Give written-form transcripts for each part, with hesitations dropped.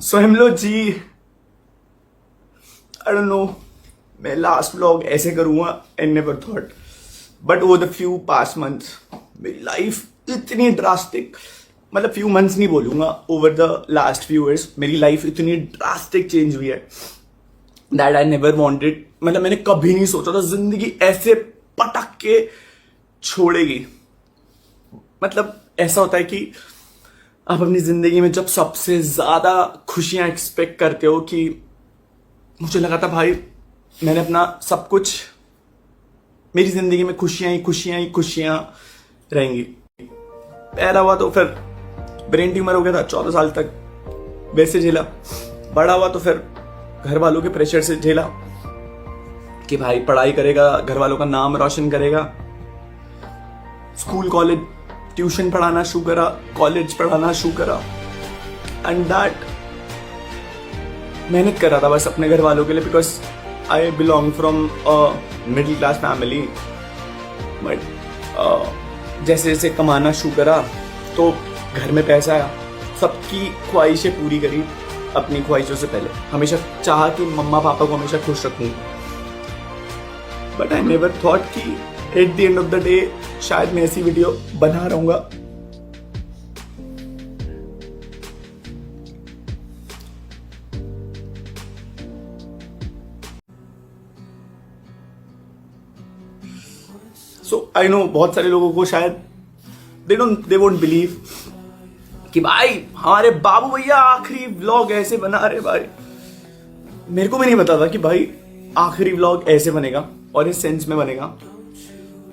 सो हेमलो जी, I don't know मैं लास्ट व्लॉग ऐसे करूंगा and never thought, but over the few past months मेरी लाइफ इतनी ड्रास्टिक, मतलब फ्यू मंथ्स नहीं बोलूंगा, over the last few years मेरी लाइफ इतनी ड्रास्टिक चेंज हुई है दैट आई नेवर वांटेड। मतलब मैंने कभी नहीं सोचा था जिंदगी ऐसे पटक के छोड़ेगी। मतलब ऐसा होता है कि आप अपनी जिंदगी में जब सबसे ज्यादा खुशियां एक्सपेक्ट करते हो, कि मुझे लगा था भाई मैंने अपना सब कुछ, मेरी जिंदगी में खुशियां ही खुशियां ही खुशियां रहेंगी। पहला हुआ तो फिर ब्रेन ट्यूमर हो गया था, 14 साल तक वैसे झेला। बड़ा हुआ तो फिर घर वालों के प्रेशर से झेला कि भाई पढ़ाई करेगा, घर वालों का नाम रोशन करेगा। स्कूल कॉलेज ट्यूशन पढ़ाना शुरू करा, कॉलेज पढ़ाना शुरू करा, एंड दैट मेहनत कर रहा था बस अपने घर वालों के लिए, because I belong from middle class family. But जैसे जैसे कमाना शुरू करा तो घर में पैसा आया, सबकी ख्वाहिशें पूरी करी अपनी ख्वाहिशों से पहले। हमेशा चाहा कि मम्मा पापा को हमेशा खुश रखूं, बट आई नेवर थॉट कि at the end of the day शायद मैं ऐसी वीडियो बना रहूंगा। सो आई नो बहुत सारे लोगों को शायद दे वोंट बिलीव कि भाई हमारे बाबू भैया आखिरी व्लॉग ऐसे बना रहे। भाई मेरे को भी नहीं पता था कि भाई आखिरी व्लॉग ऐसे बनेगा और इस सेंस में बनेगा।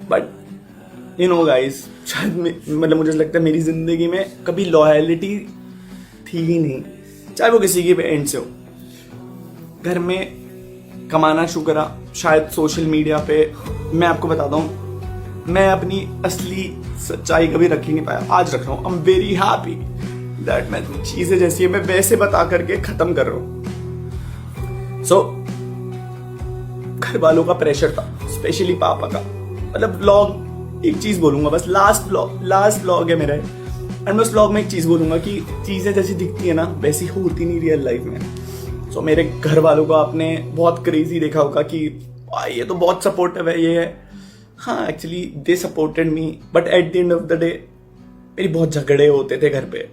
बट यू नो गाइस, शायद मतलब मुझे लगता है मेरी जिंदगी में कभी लॉयलिटी थी ही नहीं, चाहे वो किसी की भी एंड से हो। घर में कमाना शुरू करा, शायद सोशल मीडिया पे मैं आपको बताता हूँ, मैं अपनी असली सच्चाई कभी रख ही नहीं पाया। आज रख रहा हूँ। I am very happy that मैं चीजें जैसी है मैं वैसे बता करके खत्म कर रहा हूँ। सो घर वालों का प्रेशर था, स्पेशली पापा का। मतलब व्लॉग, एक चीज बोलूंगा बस, लास्ट व्लॉग है मेरा, एंड मैं उस व्लॉग में एक चीज बोलूंगा कि चीजें जैसी दिखती है ना वैसी होती नहीं रियल लाइफ में। सो मेरे घर वालों को आपने बहुत क्रेजी देखा होगा कि ये तो बहुत सपोर्टिव है, ये है। हाँ, actually they supported me, but at the end of the day मेरी बहुत झगड़े होते थे घर पे।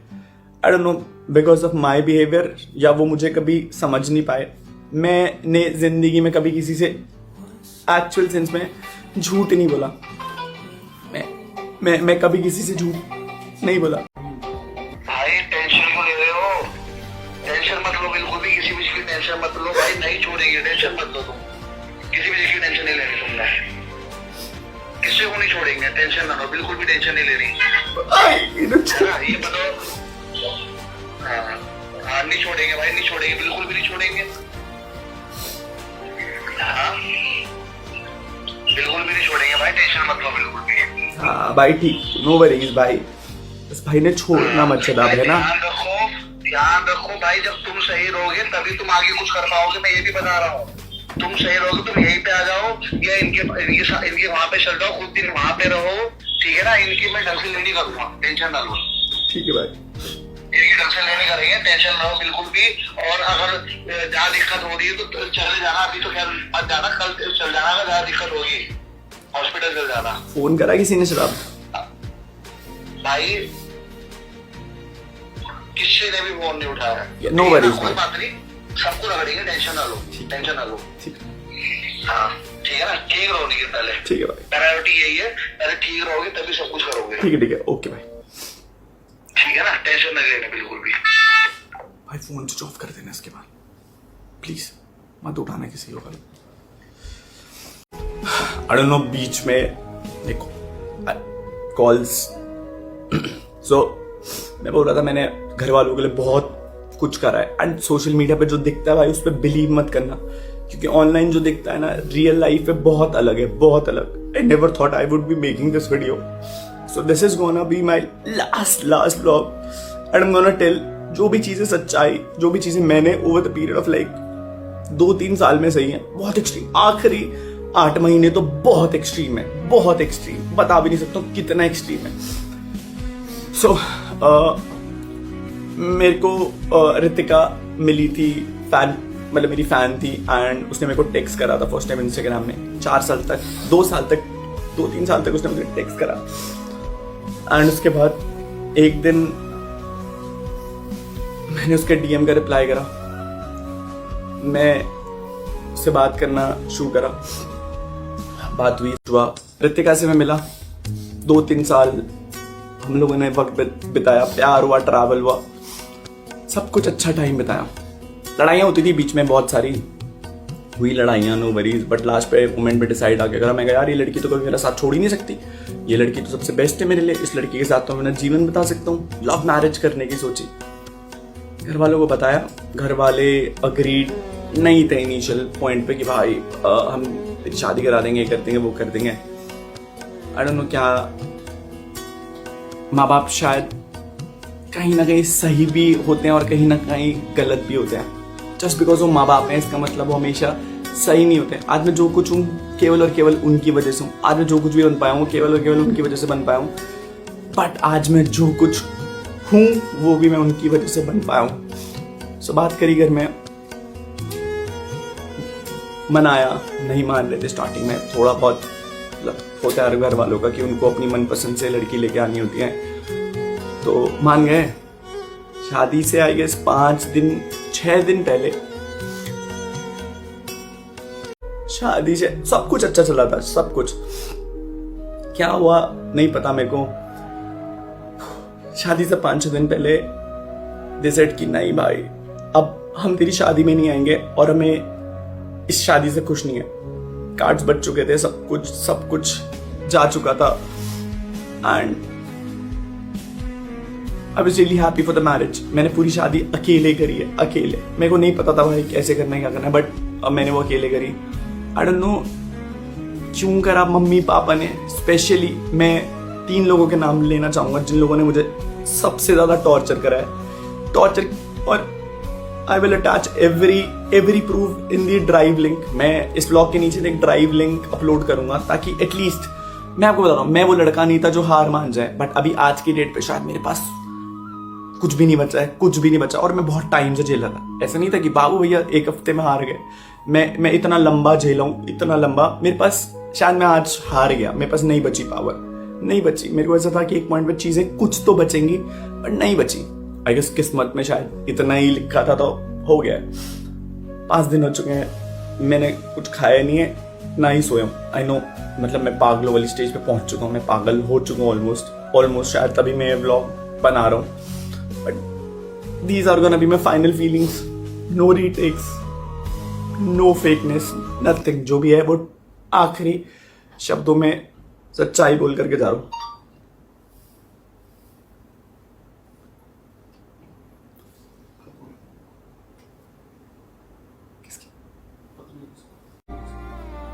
आई don't no because of my behaviour, या वो मुझे कभी समझ नहीं पाए। मैंने जिंदगी में कभी किसी से एक्चुअल सेंस में झूठ नहीं बोला। मैं कभी किसी से झूठ नहीं बोला। भाई टेंशन क्यों ले रहे हो? टेंशन मत लो, बिल्कुल भी किसी भी चीज की टेंशन मत लो भाई, नहीं छोड़ेंगे। टेंशन मत लो तुम, किसी भी चीज की टेंशन नहीं लेनी तुमने, किसी को नहीं छोड़ेंगे। टेंशन ना लो, बिल्कुल भी टेंशन नहीं लेनी। ये बताओ। हाँ, नहीं छोड़ेंगे भाई, नहीं छोड़ेंगे, बिल्कुल भी नहीं छोड़ेंगे। हाँ, बिल्कुल भी नहीं छोड़ेंगे भाई, टेंशन मत लो बिल्कुल भी। हाँ भाई ठीक, नो वरीज भाई, बस भाई ने छोड़ना मत चला है ना। ध्यान रखो भाई, जब तुम सही रहोगे तभी तुम आगे कुछ कर पाओगे। मैं ये भी बता रहा हूँ, तुम सही रहोगे, तुम यहीं पे आ जाओ या इनके वहां पे चल जाओ, कुछ दिन वहां पे रहो, ठीक है ना। इनकी मैं ढंग से लेनी करूंगा, टेंशन ना लो। ठीक है भाई, इनकी ढंग से लेनी करेंगे, टेंशन ना लो बिल्कुल भी। और अगर जहाँ दिक्कत हो रही है तो चले जाना, अभी तो खैर मत जाना, कल चल जाना। अगर जहाँ दिक्कत होगी हॉस्पिटल चल जाना। फोन करा किसी ने शराब? भाई किसी ने भी फोन नहीं उठाया। नो वरीज, कोई बात नहीं, सबको रगड़ेंगे, टेंशन ना लो, टेंशन ना लो। हाँ ठीक है ना, ठीक रहो नहीं पहले। ठीक है भाई, प्रायोरिटी यही है, पहले ठीक रहोगे तभी सब कुछ करोगे। ठीक है, ओके भाई, ठीक है ना, टेंशन नहीं लेना बिल्कुल भी। भाई फोन स्विच ऑफ कर देना इसके बाद, प्लीज मत उठाना किसी को। आई डोंट नो, बीच में देखो कॉल्स। सो मैं बोल रहा था मैंने घर वालों के लिए बहुत कुछ करा है, एंड सोशल मीडिया पे जो दिखता है भाई उस पर बिलीव मत करना, क्योंकि ऑनलाइन जो दिखता है ना रियल लाइफ में बहुत अलग है, बहुत अलग। I never thought I would be making this video, so this is gonna be my last vlog, and I am gonna tell जो भी चीजें सच्चाई, जो भी चीजें मैंने over the period of like 2-3 साल में सही है, बहुत एक्सट्रीम। आखिरी 8 महीने तो बहुत एक्सट्रीम है, बहुत एक्सट्रीम, बता भी नहीं सकता कितना एक्सट्रीम है। सो मेरे को रितिका मिली थी, फैन मतलब मेरी फैन थी, एंड उसने मेरे को टेक्स्ट करा था फर्स्ट टाइम इंस्टाग्राम में। 4 साल तक 2-3 साल तक उसने मुझे टेक्स्ट करा। एंड उसके बाद एक दिन मैंने उसके डीएम का रिप्लाई करा, मैं उससे बात करना शुरू करा, बात हुआ, रितिका से मैं मिला, 2-3 साल हम लोगों ने वक्त बिताया, प्यार हुआ, ट्रैवल हुआ, सब कुछ अच्छा टाइम बिताया। लड़ाइयाँ होती थी बीच में, बहुत सारी हुई लड़ाइयाँ, नो वरीज, बट लास्ट पे मोमेंट पे डिसाइड आके करा, मैं कहा यार ये लड़की तो कभी मेरा साथ छोड़ ही नहीं सकती, ये लड़की तो सबसे बेस्ट है मेरे लिए, इस लड़की के साथ तो मैं अपना जीवन बिता सकता हूँ। लव मैरिज करने की सोची, घर वालों को बताया, घर वाले अग्रीड नहीं थे इनिशियल पॉइंट पे कि भाई हम तेरी शादी करा देंगे, ये कर देंगे, वो कर देंगे। आई डोंट नो क्या, माँ बाप शायद कहीं ना कहीं सही भी होते हैं और कहीं ना कहीं गलत भी होते हैं। जस्ट बिकॉज वो माँ बाप हैं इसका मतलब वो हमेशा सही नहीं होते। आज मैं जो कुछ हूँ केवल और केवल उनकी वजह से हूँ, आज मैं जो कुछ भी बन पाया हूँ केवल और केवल उनकी वजह से बन पाया हूँ। बट आज मैं जो कुछ हूँ वो भी मैं उनकी वजह से बन पाया हूँ। सो बात करी घर में, मनाया, नहीं मान रहे थे स्टार्टिंग में, थोड़ा बहुत होता है घर वालों का कि उनको अपनी मनपसंद से लड़की लेके आनी होती है, तो मान गए। शादी से आई गेस 6 दिन पहले शादी से सब कुछ अच्छा चला था, सब कुछ। क्या हुआ नहीं पता मेरे को। शादी से 5-6 दिन पहले डिसाइड की नहीं भाई अब हम तेरी शादी में नहीं आएंगे और हमें इस शादी से खुश नहीं है। कार्ड्स बच चुके थे, सब कुछ जा चुका था, and I was really happy for the marriage. मैंने पूरी शादी अकेले करी है, अकेले। मेरे को नहीं पता था भाई कैसे करना है, क्या करना है, बट अब मैंने वो अकेले करी। आई डोंट नो क्यों करा, मम्मी पापा ने स्पेशली। मैं 3 लोगों के नाम लेना चाहूंगा जिन लोगों ने मुझे सबसे ज्यादा टॉर्चर करा है, टॉर्चर। और I will attach every proof in the drive link. मैं इस ब्लॉग के नीचे एक ड्राइव लिंक अपलोड करूंगा ताकि एटलीस्ट, मैं आपको बता रहा हूं, मैं वो लड़का नहीं था जो हार मान जाए, बट अभी आज की डेट पे शायद मेरे पास कुछ भी नहीं बचा है, कुछ भी नहीं बचा। और मैं बहुत टाइम से झेला था, ऐसा नहीं था कि बाबू भैया 1 हफ्ते में हार गए। मैं इतना लंबा झेला हूं, इतना लंबा। मेरे पास शायद मैं आज हार गया, मेरे पास नहीं बची पावर, नहीं बची। मेरे को ऐसा था कि एक पॉइंट पे चीजें कुछ तो बचेंगी, बट नहीं बची। आई गेस किस्मत में शायद इतना ही लिखा था तो हो गया। 5 दिन हो चुके हैं, मैंने कुछ खाया नहीं है, ना ही सोया। आई नो, मतलब मैं पागलों वाली स्टेज पे पहुंच चुका हूँ, मैं पागल हो चुका हूँ ऑलमोस्ट। शायद तभी मैं व्लॉग बना रहा हूँ, but these are gonna be my final feelings. No retakes, no fakeness, nothing. जो भी है वो आखिरी शब्दों में सच्चाई बोल करके जा रहा हूँ।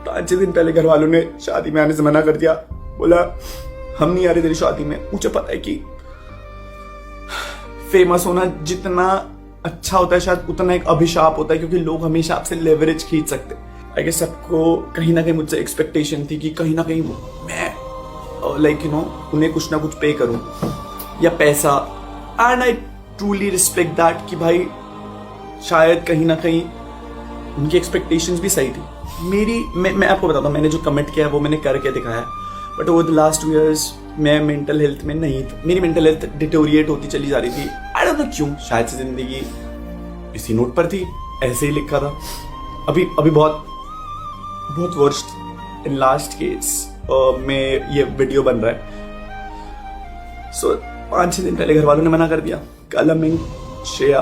पाँच 6 दिन पहले घर वालों ने शादी में आने से मना कर दिया, बोला हम नहीं आ रहे तेरी शादी में। मुझे पता है कि फेमस होना जितना अच्छा होता है शायद उतना एक अभिशाप होता है, क्योंकि लोग हमेशा आपसे लेवरेज खींच सकते हैं। आई गेस सबको कहीं ना कहीं मुझसे एक्सपेक्टेशन थी कि कहीं ना कहीं मैं लाइक उन्हें कुछ ना कुछ पे करूं या पैसा। And I truly respect that कि भाई शायद कहीं ना कहीं उनकी एक्सपेक्टेशंस भी सही थी। मैं आपको बताता हूँ, मैंने जो कमिट किया है वो मैंने करके दिखाया। But over the last 2 years मैं मेंटल हेल्थ में नहीं था, मेरी मेंटल हेल्थ डिटोरिएट होती चली जा रही थी। आई डोंट नो क्यों, शायद से जिंदगी इसी नोट पर थी, ऐसे ही लिखा था। अभी बहुत वर्स्ट इन लास्ट केस में ये वीडियो बन रहा है। सो 5-6 दिन पहले घर वालों ने मना कर दिया। कलमिंग, श्रेया